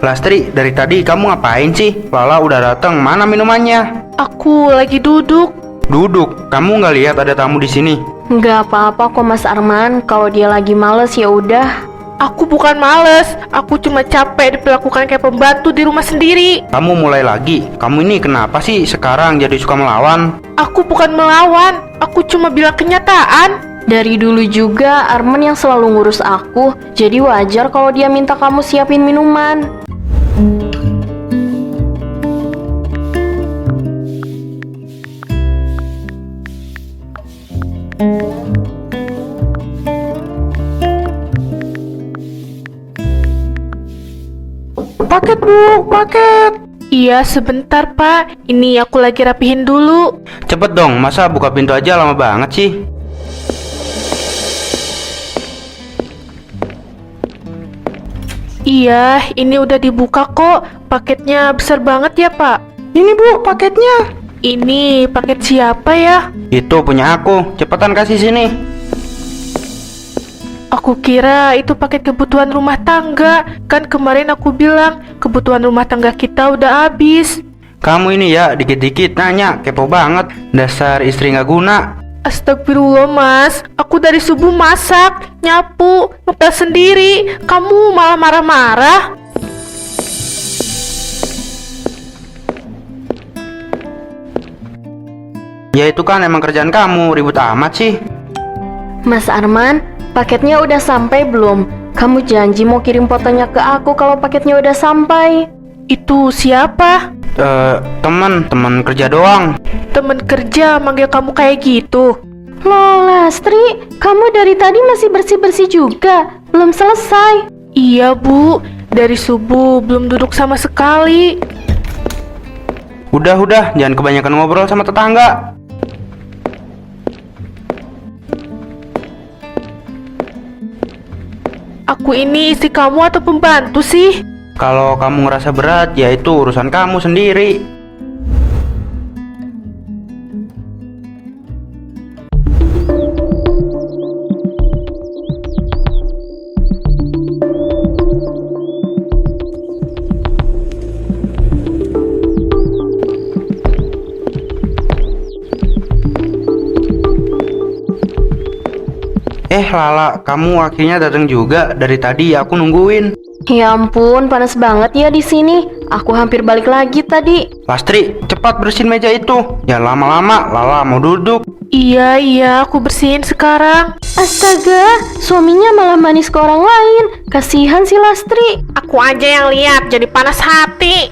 Lastri, dari tadi kamu ngapain sih? Lala udah datang, mana minumannya? Aku lagi duduk. Duduk, kamu nggak lihat ada tamu di sini? Nggak apa-apa kok Mas Arman, kalau dia lagi males ya udah. Aku bukan males, aku cuma capek diperlakukan kayak pembantu di rumah sendiri. Kamu mulai lagi. Kamu ini kenapa sih sekarang jadi suka melawan? Aku bukan melawan, aku cuma bilang kenyataan. Dari dulu juga Arman yang selalu ngurus aku, jadi wajar kalau dia minta kamu siapin minuman. Paket bu, paket. Iya sebentar pak, ini aku lagi rapihin dulu. Cepet dong, masa buka pintu aja lama banget sih? Iya, ini udah dibuka kok. Paketnya besar banget ya pak. Ini bu, paketnya. Ini paket siapa ya? Itu punya aku, cepetan kasih sini. Aku kira itu paket kebutuhan rumah tangga. Kan kemarin aku bilang kebutuhan rumah tangga kita udah habis. Kamu ini ya, dikit-dikit nanya, kepo banget. Dasar istri nggak guna. Astagfirullah mas, aku dari subuh masak, nyapu, ngepel sendiri. Kamu malah marah-marah. Ya itu kan emang kerjaan kamu, ribut amat sih. Mas Arman, paketnya udah sampai belum? Kamu janji mau kirim fotonya ke aku kalau paketnya udah sampai. Itu siapa? Teman kerja doang. Temen kerja manggil kamu kayak gitu? Loh Lastri, kamu dari tadi masih bersih-bersih juga? Belum selesai? Iya bu, dari subuh belum duduk sama sekali. Udah, jangan kebanyakan ngobrol sama tetangga. Aku ini istri kamu atau pembantu sih? Kalau kamu ngerasa berat, ya itu urusan kamu sendiri. Lala, kamu akhirnya datang juga. Dari tadi aku nungguin. Ya ampun, panas banget ya di sini. Aku hampir balik lagi tadi. Lastri, cepat bersihin meja itu. Ya lama-lama, Lala mau duduk. Iya, aku bersihin sekarang. Astaga, suaminya malah manis ke orang lain. Kasihan si Lastri. Aku aja yang lihat, jadi panas hati.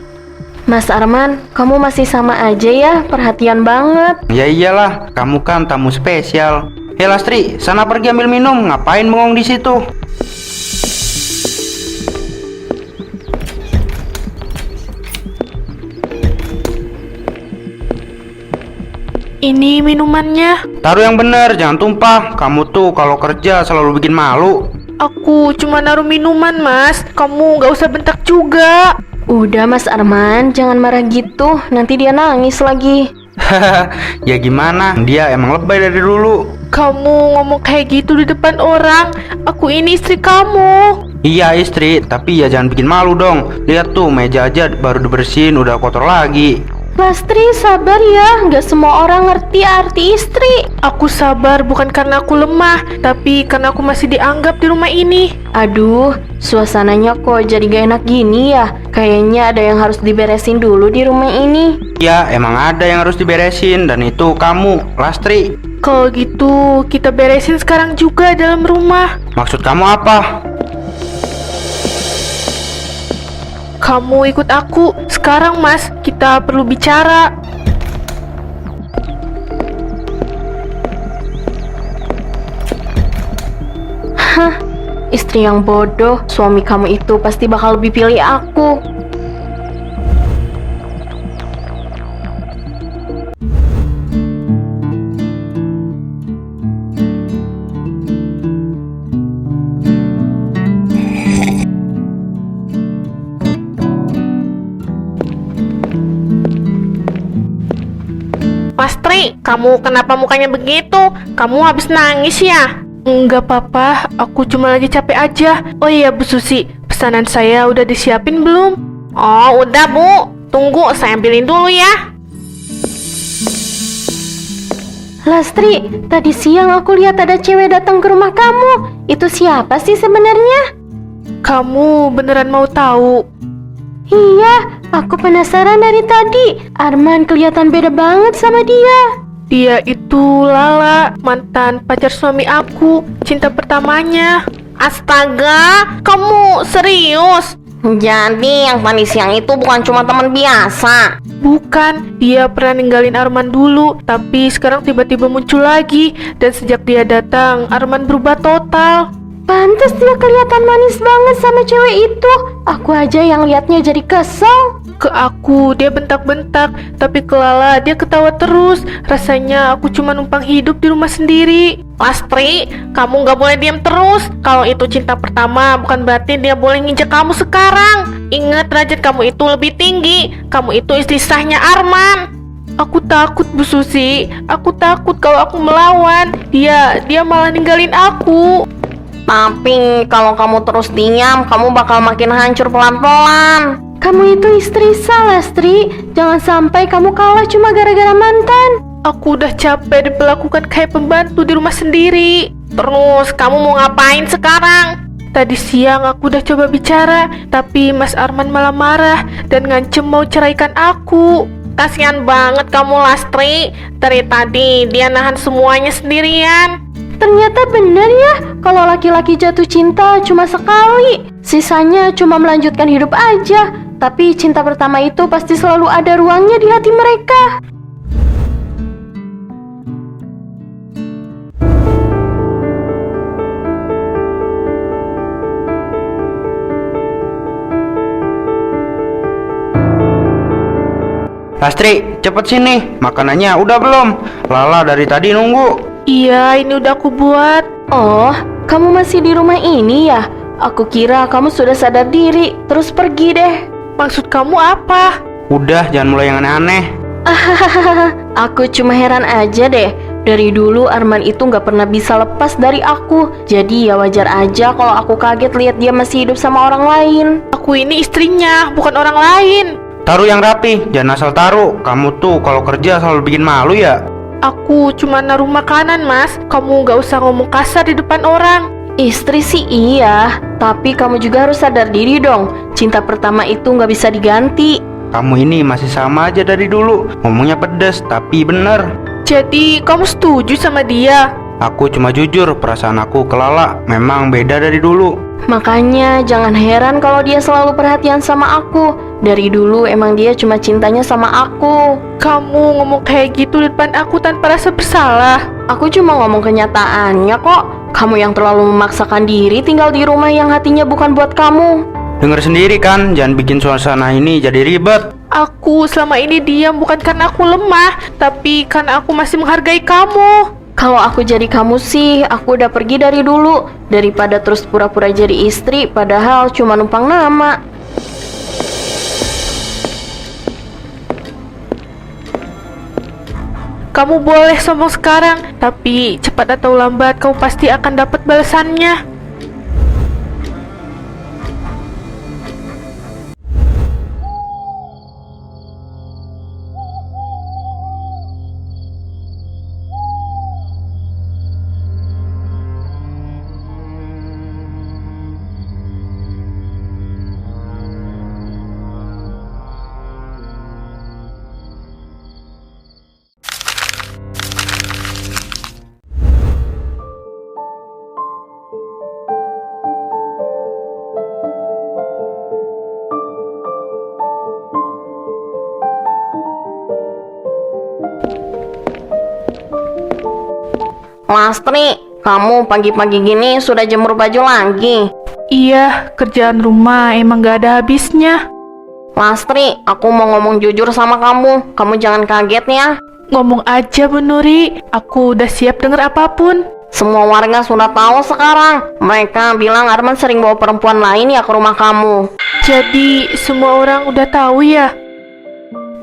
Mas Arman, kamu masih sama aja ya, perhatian banget. Ya iyalah, kamu kan tamu spesial. Lastri, sana pergi ambil minum. Ngapain bengong di situ? Ini minumannya. Taruh yang bener, jangan tumpah. Kamu tuh kalau kerja selalu bikin malu. Aku cuma naruh minuman mas. Kamu gak usah bentak juga. Udah Mas Arman, jangan marah gitu. Nanti dia nangis lagi. Ya gimana, dia emang lebay dari dulu. Kamu ngomong kayak gitu di depan orang. Aku ini istri kamu. Iya istri, tapi ya jangan bikin malu dong. Lihat tuh, meja aja baru dibersihin udah kotor lagi. Lastri, sabar ya. Gak semua orang ngerti arti istri. Aku sabar bukan karena aku lemah, tapi karena aku masih dianggap di rumah ini. Aduh, suasananya kok jadi gak enak gini ya. Kayaknya ada yang harus diberesin dulu di rumah ini. Ya emang ada yang harus diberesin, dan itu kamu, Lastri. Kalau gitu, kita beresin sekarang juga dalam rumah. Maksud kamu apa? Kamu ikut aku. Sekarang mas, kita perlu bicara. Hah, istri yang bodoh. Suami kamu itu pasti bakal lebih pilih aku. Mas Tri, kamu kenapa mukanya begitu? Kamu habis nangis ya? Enggak papa, aku cuma lagi capek aja. Oh iya Bu Susi, pesan Pesanan saya udah disiapin belum? Oh, udah Bu. Tunggu, saya ambilin dulu ya. Lastri, tadi siang aku lihat ada cewek datang ke rumah kamu. Itu siapa sih sebenarnya? Kamu beneran mau tahu? Iya, aku penasaran dari tadi. Arman kelihatan beda banget sama dia. Dia itu Lala, mantan pacar suami aku, cinta pertamanya. Astaga, kamu serius? Jadi yang tadi siang itu bukan cuma teman biasa. Bukan, dia pernah ninggalin Arman dulu, tapi sekarang tiba-tiba muncul lagi. Dan sejak dia datang, Arman berubah total. Pantes dia kelihatan manis banget sama cewek itu. Aku aja yang liatnya jadi kesel. Ke aku dia bentak-bentak, tapi ke Lala dia ketawa terus. Rasanya aku cuma numpang hidup di rumah sendiri. Lastri, kamu gak boleh diam terus. Kalau itu cinta pertama, bukan berarti dia boleh nginjak kamu sekarang. Ingat, derajat kamu itu lebih tinggi. Kamu itu istri sahnya Arman. Aku takut Bu Susi. Aku takut kalau aku melawan dia malah ninggalin aku. Tapi kalau kamu terus diam, kamu bakal makin hancur pelan-pelan. Kamu itu istri sah, Lastri. Jangan sampai kamu kalah cuma gara-gara mantan. Aku udah capek diperlakukan kayak pembantu di rumah sendiri. Terus kamu mau ngapain sekarang? Tadi siang aku udah coba bicara, tapi Mas Arman malah marah dan ngancem mau ceraikan aku. Kasihan banget kamu Lastri. Dari tadi dia nahan semuanya sendirian. Ternyata benar ya, kalau laki-laki jatuh cinta cuma sekali, sisanya cuma melanjutkan hidup aja. Tapi cinta pertama itu pasti selalu ada ruangnya di hati mereka. Lastri, cepet sini. Makanannya udah belum? Lala dari tadi nunggu. Iya, ini udah aku buat. Oh, kamu masih di rumah ini ya? Aku kira kamu sudah sadar diri, terus pergi deh. Maksud kamu apa? Udah, jangan mulai yang aneh-aneh. Aku cuma heran aja deh. Dari dulu Arman itu gak pernah bisa lepas dari aku. Jadi ya wajar aja kalau aku kaget lihat dia masih hidup sama orang lain. Aku ini istrinya, bukan orang lain. Taruh yang rapi, jangan asal taruh. Kamu tuh kalau kerja selalu bikin malu ya. Aku cuma naruh makanan, Mas. Kamu gak usah ngomong kasar di depan orang. Istri sih iya, tapi kamu juga harus sadar diri dong. Cinta pertama itu gak bisa diganti. Kamu ini masih sama aja dari dulu. Ngomongnya pedes, tapi bener. Jadi kamu setuju sama dia? Aku cuma jujur, perasaan aku ke Lala memang beda dari dulu. Makanya jangan heran kalau dia selalu perhatian sama aku. Dari dulu emang dia cuma cintanya sama aku. Kamu ngomong kayak gitu di depan aku tanpa rasa bersalah. Aku cuma ngomong kenyataannya kok. Kamu yang terlalu memaksakan diri tinggal di rumah yang hatinya bukan buat kamu. Dengar sendiri kan, jangan bikin suasana ini jadi ribet. Aku selama ini diam bukan karena aku lemah, tapi karena aku masih menghargai kamu. Kalau aku jadi kamu sih, aku udah pergi dari dulu. Daripada terus pura-pura jadi istri, padahal cuma numpang nama. Kamu boleh sombong sekarang, tapi cepat atau lambat kamu pasti akan dapat balasannya. Lastri, kamu pagi-pagi gini sudah jemur baju lagi? Iya, kerjaan rumah emang gak ada habisnya. Lastri, aku mau ngomong jujur sama kamu. Kamu jangan kaget ya. Ngomong aja Bu Nuri, aku udah siap denger apapun. Semua warga sudah tahu sekarang. Mereka bilang Arman sering bawa perempuan lain ya ke rumah kamu. Jadi semua orang udah tahu ya?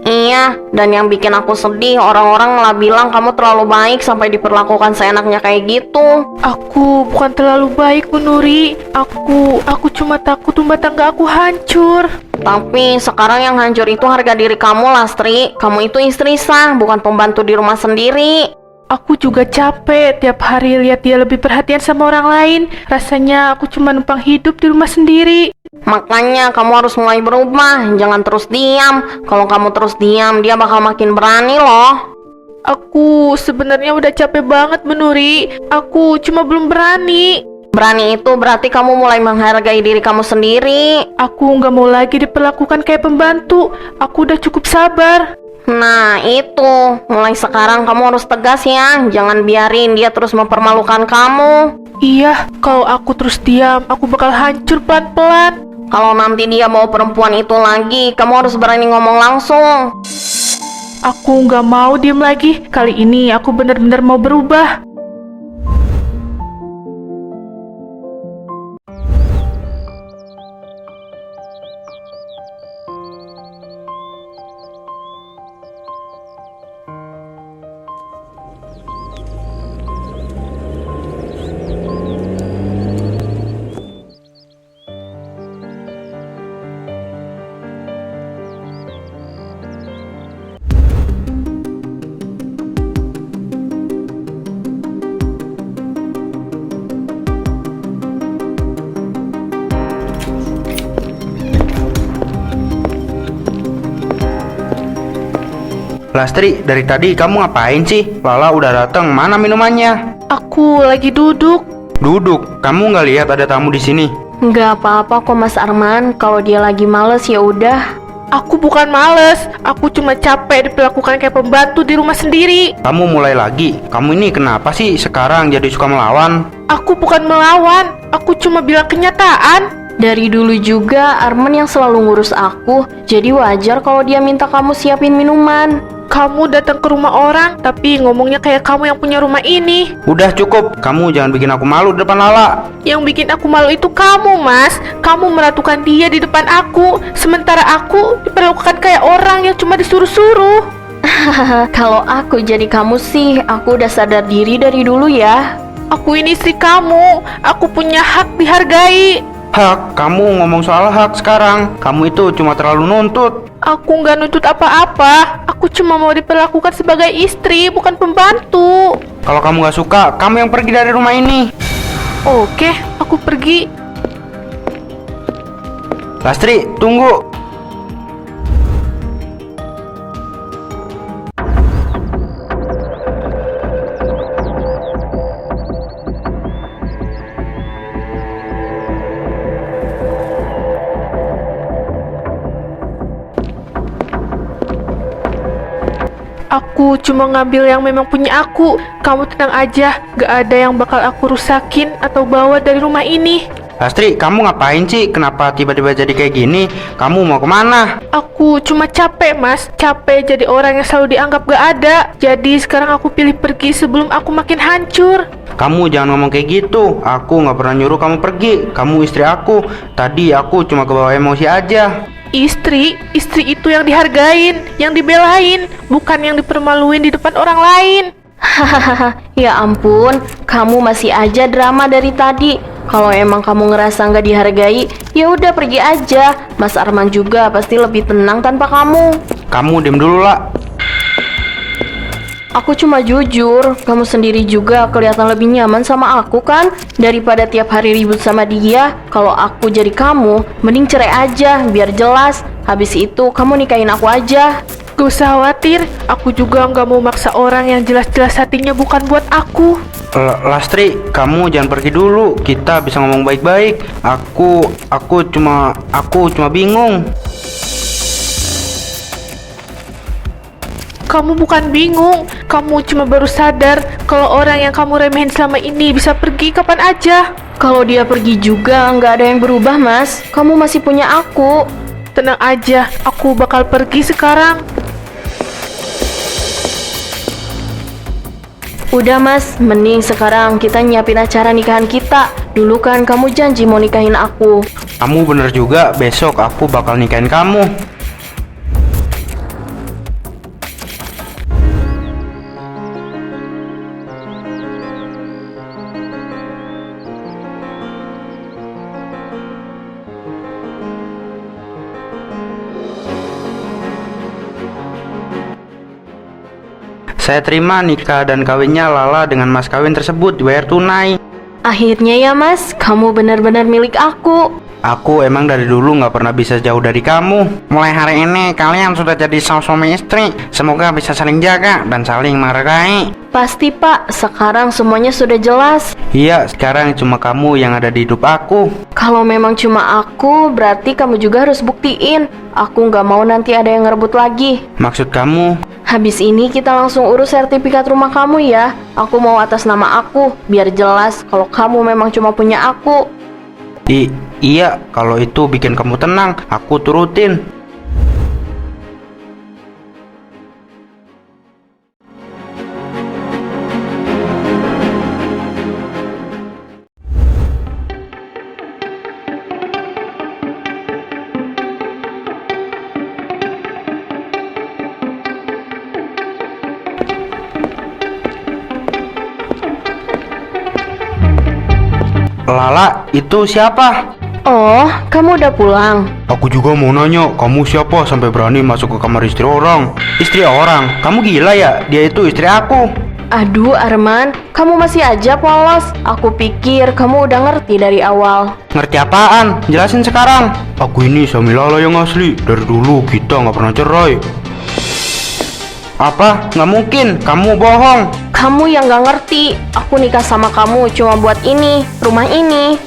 Iya, dan yang bikin aku sedih, orang-orang malah bilang kamu terlalu baik sampai diperlakukan seenaknya kayak gitu. Aku bukan terlalu baik, Bu Nuri. Aku cuma takut rumah tangga aku hancur. Tapi sekarang yang hancur itu harga diri kamu, Lastri. Kamu itu istri sah, bukan pembantu di rumah sendiri. Aku juga capek tiap hari lihat dia lebih perhatian sama orang lain. Rasanya aku cuma numpang hidup di rumah sendiri. Makanya kamu harus mulai berubah, jangan terus diam. Kalau kamu terus diam, dia bakal makin berani loh. Aku sebenarnya udah capek banget, Bu Nuri. Aku cuma belum berani. Berani itu berarti kamu mulai menghargai diri kamu sendiri. Aku nggak mau lagi diperlakukan kayak pembantu. Aku udah cukup sabar. Nah itu, mulai sekarang kamu harus tegas ya. Jangan biarin dia terus mempermalukan kamu. Iya, kalau aku terus diam, aku bakal hancur pelan-pelan. Kalau nanti dia mau perempuan itu lagi, kamu harus berani ngomong langsung. Aku nggak mau diem lagi. Kali ini aku benar-benar mau berubah. Lastri, dari tadi kamu ngapain sih? Lala udah datang, mana minumannya? Aku lagi duduk. Duduk, kamu nggak lihat ada tamu di sini? Nggak apa-apa kok Mas Arman, kalau dia lagi males ya udah. Aku bukan males. Aku cuma capek diperlakukan kayak pembantu di rumah sendiri. Kamu mulai lagi. Kamu ini kenapa sih sekarang jadi suka melawan? Aku bukan melawan. Aku cuma bilang kenyataan. Dari dulu juga Arman yang selalu ngurus aku, jadi wajar kalau dia minta kamu siapin minuman. Kamu datang ke rumah orang, tapi ngomongnya kayak kamu yang punya rumah ini. Udah cukup, kamu jangan bikin aku malu di depan Lala. Yang bikin aku malu itu kamu, Mas. Kamu meratukan dia di depan aku, sementara aku diperlakukan kayak orang yang cuma disuruh-suruh. Kalau aku jadi kamu sih, aku udah sadar diri dari dulu ya. Aku ini istri kamu. Aku punya hak dihargai. Hak, kamu ngomong soal hak sekarang. Kamu itu cuma terlalu nuntut. Aku nggak nuntut apa-apa. Aku cuma mau diperlakukan sebagai istri, bukan pembantu. Kalau kamu nggak suka, kamu yang pergi dari rumah ini. Oke, aku pergi. Lastri, tunggu. Aku cuma ngambil yang memang punya aku. Kamu tenang aja, gak ada yang bakal aku rusakin atau bawa dari rumah ini. Lastri, kamu ngapain sih? Kenapa tiba-tiba jadi kayak gini? Kamu mau kemana? Aku cuma capek, Mas. Capek jadi orang yang selalu dianggap gak ada. Jadi sekarang aku pilih pergi sebelum aku makin hancur. Kamu jangan ngomong kayak gitu. Aku nggak pernah nyuruh kamu pergi. Kamu istri aku. Tadi aku cuma kebawa emosi aja. Istri itu yang dihargain, yang dibelain, bukan yang dipermaluin di depan orang lain. Hahaha, ya ampun, kamu masih aja drama dari tadi. Kalau emang kamu ngerasa nggak dihargai, ya udah pergi aja. Mas Arman juga pasti lebih tenang tanpa kamu. Kamu diem dulu lah. Aku cuma jujur, kamu sendiri juga kelihatan lebih nyaman sama aku kan? Daripada tiap hari ribut sama dia. Kalau aku jadi kamu, mending cerai aja, biar jelas. Habis itu kamu nikahin aku aja. Gak usah khawatir, aku juga nggak mau maksa orang yang jelas-jelas hatinya bukan buat aku. Lastri, kamu jangan pergi dulu. Kita bisa ngomong baik-baik. Aku cuma bingung. Kamu bukan bingung, kamu cuma baru sadar kalau orang yang kamu remehin selama ini bisa pergi kapan aja. Kalau dia pergi juga nggak ada yang berubah, Mas. Kamu masih punya aku. Tenang aja, aku bakal pergi sekarang. Udah, Mas, mending sekarang kita nyiapin acara nikahan kita. Dulu kan kamu janji mau nikahin aku. Kamu bener juga, besok aku bakal nikahin kamu. Saya terima nikah dan kawinnya Lala dengan mas kawin tersebut dibayar tunai. Akhirnya ya mas, kamu benar-benar milik aku. Aku emang dari dulu nggak pernah bisa jauh dari kamu. Mulai hari ini kalian sudah jadi suami istri. Semoga bisa saling jaga dan saling menghargai. Pasti pak, sekarang semuanya sudah jelas. Iya, sekarang cuma kamu yang ada di hidup aku. Kalau memang cuma aku, berarti kamu juga harus buktiin. Aku nggak mau nanti ada yang ngerebut lagi. Maksud kamu? Habis ini kita langsung urus sertifikat rumah kamu ya. Aku mau atas nama aku, biar jelas kalau kamu memang cuma punya aku. Iya, kalau itu bikin kamu tenang, aku turutin. Lala, itu siapa? Oh, kamu udah pulang? Aku juga mau nanya, kamu siapa sampai berani masuk ke kamar istri orang? Istri orang? Kamu gila ya? Dia itu istri aku. Aduh Arman, kamu masih aja polos. Aku pikir kamu udah ngerti dari awal. Ngerti apaan? Jelasin sekarang. Aku ini suami Lala yang asli. Dari dulu kita nggak pernah cerai. Apa? Nggak mungkin, kamu bohong. Kamu yang gak ngerti. Aku nikah sama kamu cuma buat ini, rumah ini.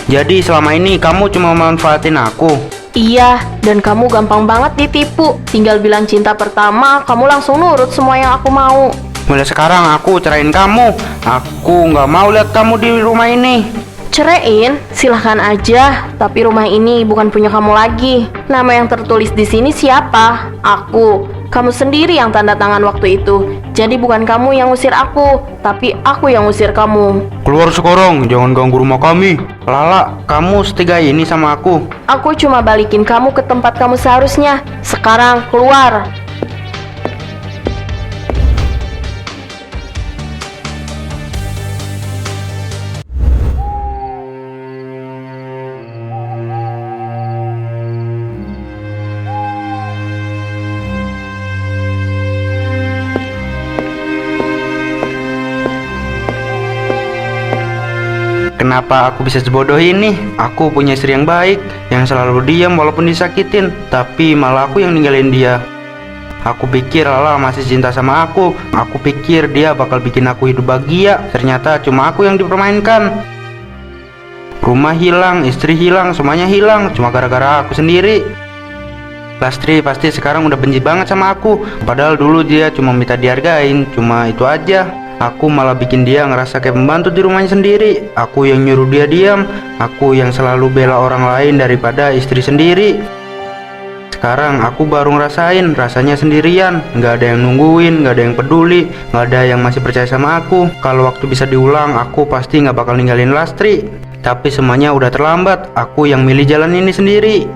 Jadi selama ini kamu cuma manfaatin aku. Iya, dan kamu gampang banget ditipu. Tinggal bilang cinta pertama, kamu langsung nurut semua yang aku mau. Mulai sekarang aku ceraiin kamu. Aku nggak mau lihat kamu di rumah ini. Ceraiin, silahkan aja. Tapi rumah ini bukan punya kamu lagi. Nama yang tertulis di sini siapa? Aku. Kamu sendiri yang tanda tangan waktu itu. Jadi bukan kamu yang ngusir aku, tapi aku yang ngusir kamu. Keluar sekarang, jangan ganggu rumah kami. Lala, kamu setiga ini sama aku. Aku cuma balikin kamu ke tempat kamu seharusnya. Sekarang keluar. Kenapa aku bisa sebodoh ini? Aku punya istri yang baik, yang selalu diam walaupun disakitin, tapi malah aku yang ninggalin dia. Aku pikir Lala masih cinta sama aku. Aku pikir dia bakal bikin aku hidup bahagia. Ternyata cuma aku yang dipermainkan. Rumah hilang, istri hilang, semuanya hilang, cuma gara-gara aku sendiri. Lastri pasti sekarang udah benci banget sama aku. Padahal dulu dia cuma minta dihargain, cuma itu aja. Aku malah bikin dia ngerasa kayak pembantu di rumahnya sendiri. Aku yang nyuruh dia diam. Aku yang selalu bela orang lain daripada istri sendiri. Sekarang aku baru ngerasain rasanya sendirian. Gak ada yang nungguin, gak ada yang peduli, gak ada yang masih percaya sama aku. Kalau waktu bisa diulang, aku pasti gak bakal ninggalin Lastri. Tapi semuanya udah terlambat. Aku yang milih jalan ini sendiri.